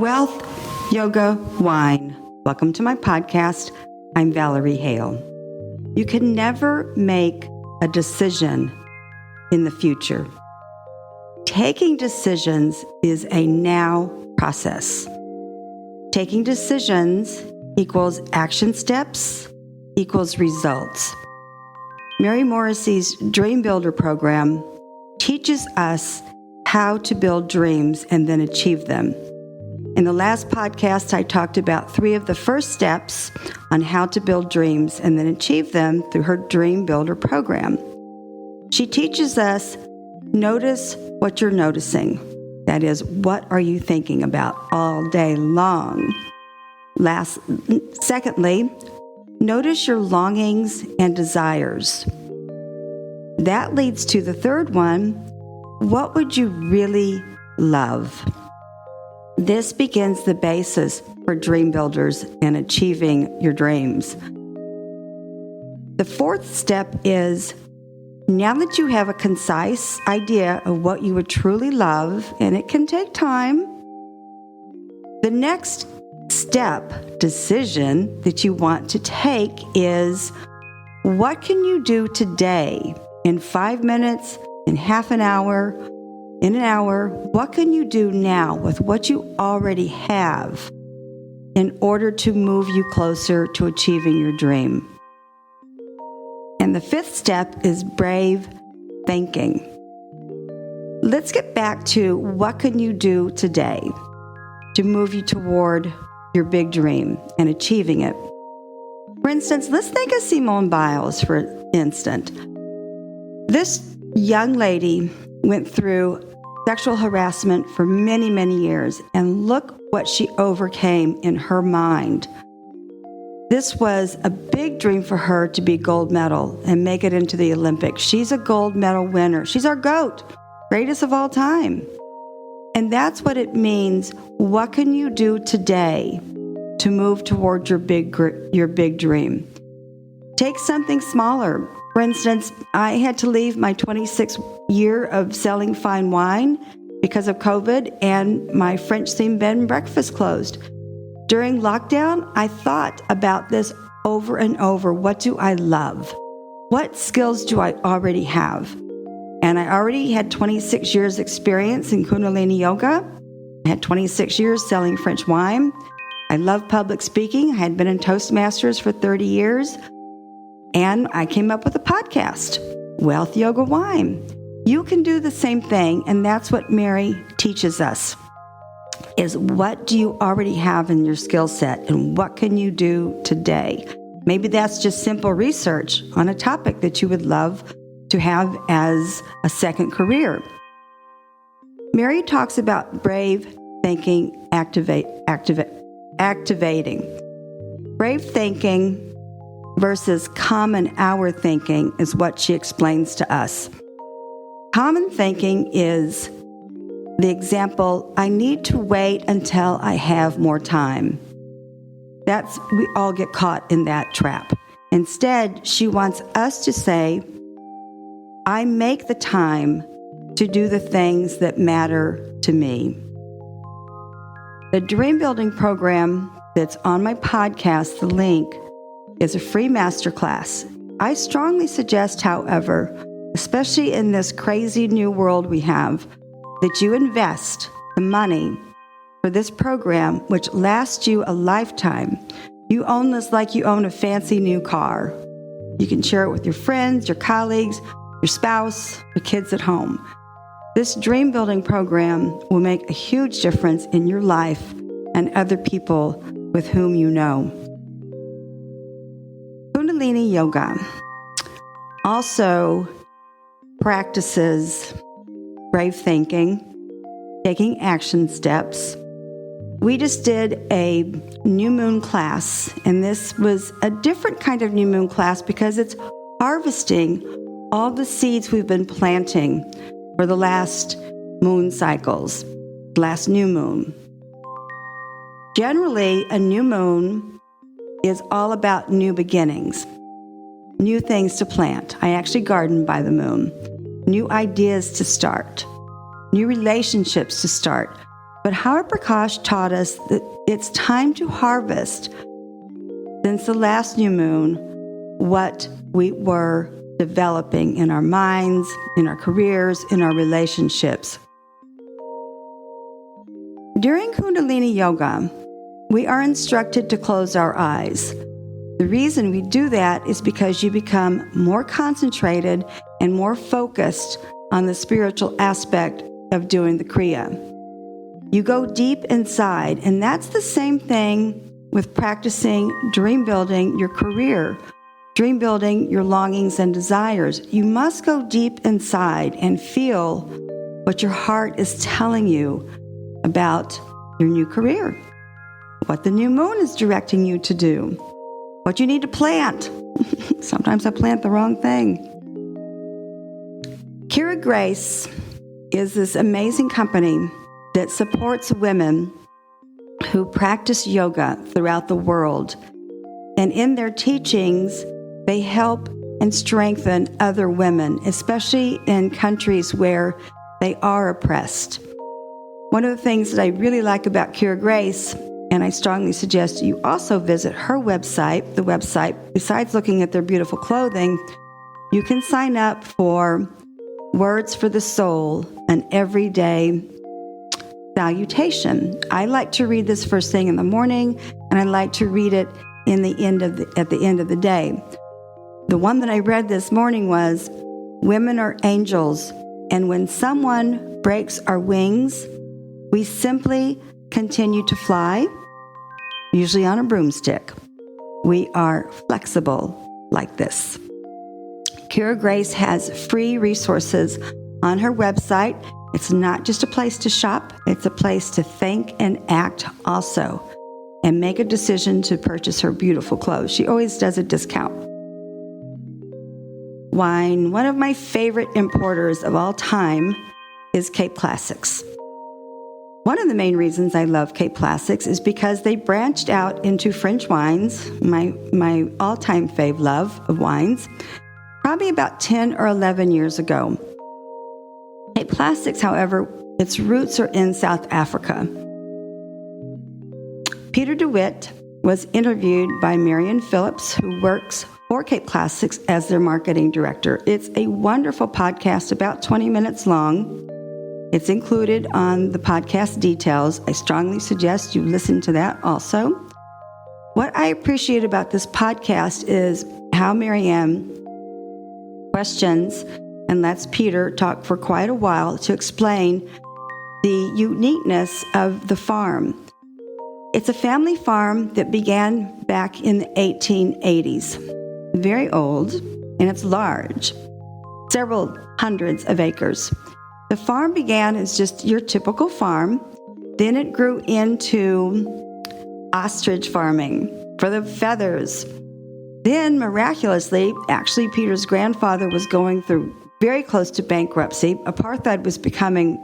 Wealth, yoga, wine. Welcome to my podcast. I'm Valerie Hale. You can never make a decision in the future. Taking decisions is a now process. Taking decisions equals action steps equals results. Mary Morrissey's Dream Builder program teaches us how to build dreams and then achieve them. In the last podcast, I talked about 3 of the first steps on how to build dreams and then achieve them through her Dream Builder program. She teaches us, notice what you're noticing. That is, what are you thinking about all day long? Secondly, notice your longings and desires. That leads to the third one, what would you really love? This begins the basis for dream builders and achieving your dreams. The fourth step is, now that you have a concise idea of what you would truly love, and it can take time, the next step, decision that you want to take is, what can you do today in 5 minutes, in half an hour, in an hour? What can you do now with what you already have in order to move you closer to achieving your dream? And the fifth step is brave thinking. Let's get back to what can you do today to move you toward your big dream and achieving it. For instance, let's think of Simone Biles for instance. This young lady went through sexual harassment for many, many years, and look what she overcame in her mind. This was a big dream for her to be gold medal and make it into the Olympics. She's a gold medal winner. She's our GOAT, greatest of all time. And that's what it means. What can you do today to move towards your big dream? Take something smaller. For instance, I had to leave my 26th year of selling fine wine because of COVID, and my French-themed bed and breakfast closed. During lockdown, I thought about this over and over. What do I love? What skills do I already have? And I already had 26 years experience in Kundalini Yoga. I had 26 years selling French wine. I love public speaking. I had been in Toastmasters for 30 years. And I came up with a podcast, Wealth, Yoga, Wine. You can do the same thing, and that's what Mary teaches us, is what do you already have in your skill set, and what can you do today? Maybe that's just simple research on a topic that you would love to have as a second career. Mary talks about brave thinking activating. Brave thinking versus common hour thinking is what she explains to us. Common thinking is the example, I need to wait until I have more time. We all get caught in that trap. Instead, she wants us to say, I make the time to do the things that matter to me. The Dream Building program that's on my podcast, the link, is a free masterclass. I strongly suggest, however, especially in this crazy new world we have, that you invest the money for this program, which lasts you a lifetime. You own this like you own a fancy new car. You can share it with your friends, your colleagues, your spouse, your kids at home. This dream building program will make a huge difference in your life and other people with whom you know. Kundalini Yoga also practices brave thinking, taking action steps. We just did a new moon class, and this was a different kind of new moon class because it's harvesting all the seeds we've been planting for the last moon cycles, last new moon. Generally, a new moon is all about new beginnings, new things to plant. I actually garden by the moon. New ideas to start, new relationships to start, But Howard Prakash taught us that it's time to harvest, since the last new moon, what we were developing in our minds, in our careers, in our relationships. During Kundalini Yoga, we are instructed to close our eyes. The reason we do that is because you become more concentrated and more focused on the spiritual aspect of doing the Kriya. You go deep inside, and that's the same thing with practicing dream building your career, dream building your longings and desires. You must go deep inside and feel what your heart is telling you about your new career, what the new moon is directing you to do, what you need to plant. Sometimes I plant the wrong thing. Kira Grace is this amazing company that supports women who practice yoga throughout the world. And in their teachings, they help and strengthen other women, especially in countries where they are oppressed. One of the things that I really like about Kira Grace, and I strongly suggest you also visit her website, the website, besides looking at their beautiful clothing, you can sign up for Words for the Soul, an everyday salutation. I like to read this first thing in the morning, and I like to read it at the end of the day. The one that I read this morning was, "Women are angels, and when someone breaks our wings, we simply continue to fly, usually on a broomstick. We are flexible like this." Kira Grace has free resources on her website. It's not just a place to shop, it's a place to think and act also, and make a decision to purchase her beautiful clothes. She always does a discount. Wine. One of my favorite importers of all time is Cape Classics. One of the main reasons I love Cape Classics is because they branched out into French wines, my all-time fave love of wines, probably about 10 or 11 years ago. Cape Classics, however, its roots are in South Africa. Peter DeWitt was interviewed by Marianne Phillips, who works for Cape Classics as their marketing director. It's a wonderful podcast, about 20 minutes long. It's included on the podcast details. I strongly suggest you listen to that also. What I appreciate about this podcast is how Marianne questions and lets Peter talk for quite a while to explain the uniqueness of the farm. It's a family farm that began back in the 1880s. Very old, and it's large, several hundreds of acres. The farm began as just your typical farm. Then it grew into ostrich farming for the feathers. Then, miraculously, actually Peter's grandfather was going through very close to bankruptcy. Apartheid was becoming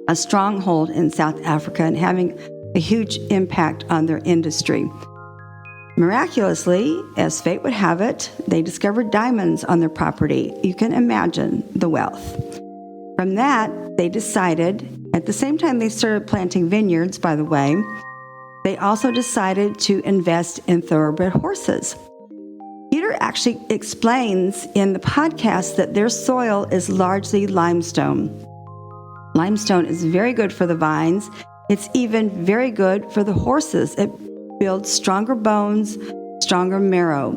a stronghold in South Africa and having a huge impact on their industry. Miraculously, as fate would have it, they discovered diamonds on their property. You can imagine the wealth. From that, they decided, at the same time they started planting vineyards, by the way, they also decided to invest in thoroughbred horses. Peter actually explains in the podcast that their soil is largely limestone. Limestone is very good for the vines. It's even very good for the horses. It builds stronger bones, stronger marrow.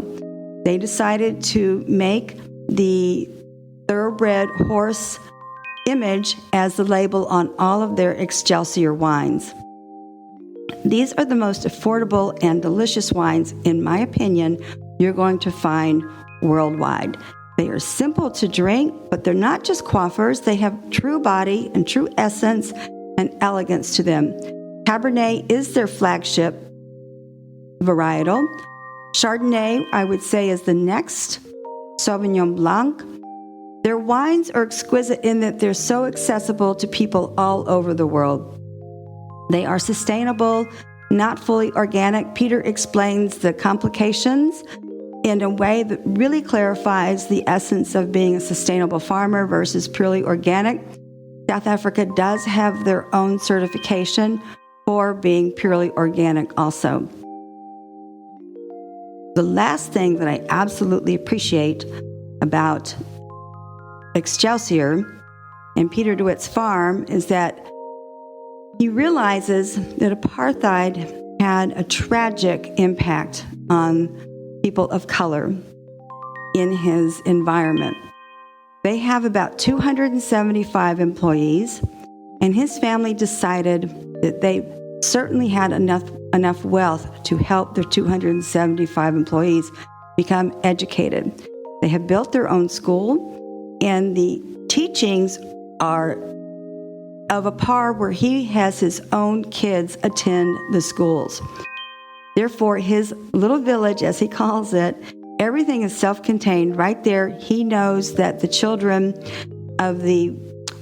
They decided to make the thoroughbred horse image as the label on all of their Excelsior wines. These are the most affordable and delicious wines, in my opinion, you're going to find worldwide. They are simple to drink, but they're not just quaffers. They have true body and true essence and elegance to them. Cabernet is their flagship varietal. Chardonnay, I would say, is the next. Sauvignon Blanc. Their wines are exquisite in that they're so accessible to people all over the world. They are sustainable, not fully organic. Peter explains the complications in a way that really clarifies the essence of being a sustainable farmer versus purely organic. South Africa does have their own certification for being purely organic also. The last thing that I absolutely appreciate about Excelsior and Peter DeWitt's farm is that he realizes that apartheid had a tragic impact on people of color in his environment. They have about 275 employees, and his family decided that they certainly had enough wealth to help their 275 employees become educated. They have built their own school, and the teachings are of a par where he has his own kids attend the schools. Therefore, his little village, as he calls it, everything is self-contained right there. He knows that the children of the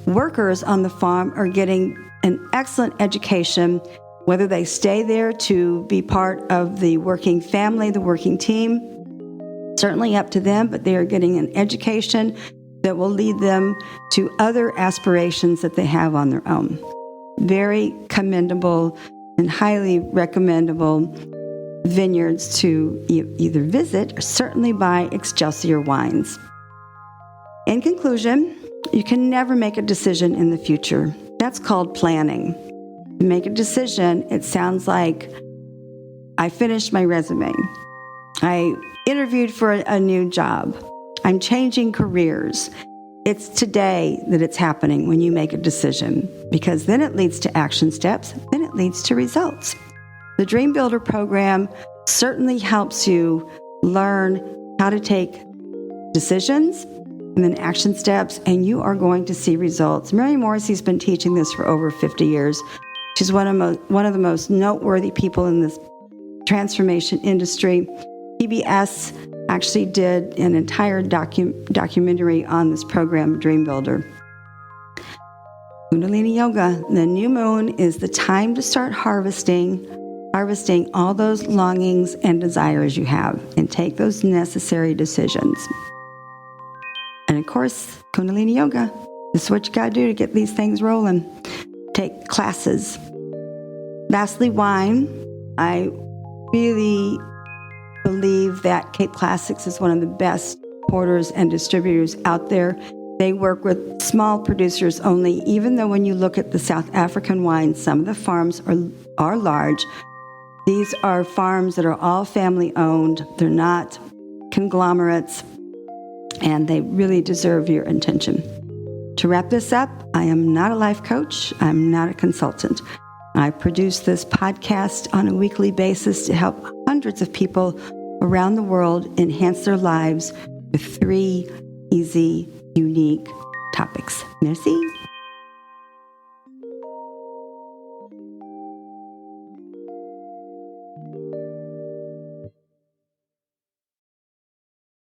workers on the farm are getting an excellent education, whether they stay there to be part of the working family, the working team, certainly up to them, but they are getting an education that will lead them to other aspirations that they have on their own. Very commendable and highly recommendable vineyards to either visit or certainly buy Excelsior wines. In conclusion, you can never make a decision in the future. That's called planning. To make a decision, it sounds like I finished my resume. I interviewed for a new job. I'm changing careers. It's today that it's happening when you make a decision, because then it leads to action steps, then it leads to results. The Dream Builder program certainly helps you learn how to take decisions and then action steps, and you are going to see results. Mary Morrissey's been teaching this for over 50 years. She's one of the most noteworthy people in this transformation industry. PBS actually did an entire documentary on this program, Dream Builder. Kundalini Yoga, the new moon is the time to start harvesting all those longings and desires you have and take those necessary decisions. And of course, Kundalini Yoga, this is what you got to do to get these things rolling. Take classes. Lastly, wine. I really believe that Cape Classics is one of the best porters and distributors out there. They work with small producers only, even though when you look at the South African wines, some of the farms are large. These are farms that are all family owned. They're not conglomerates, and they really deserve your attention. To wrap this up, I am not a life coach. I'm not a consultant. I produce this podcast on a weekly basis to help hundreds of people around the world enhance their lives with 3 easy, unique topics. Merci.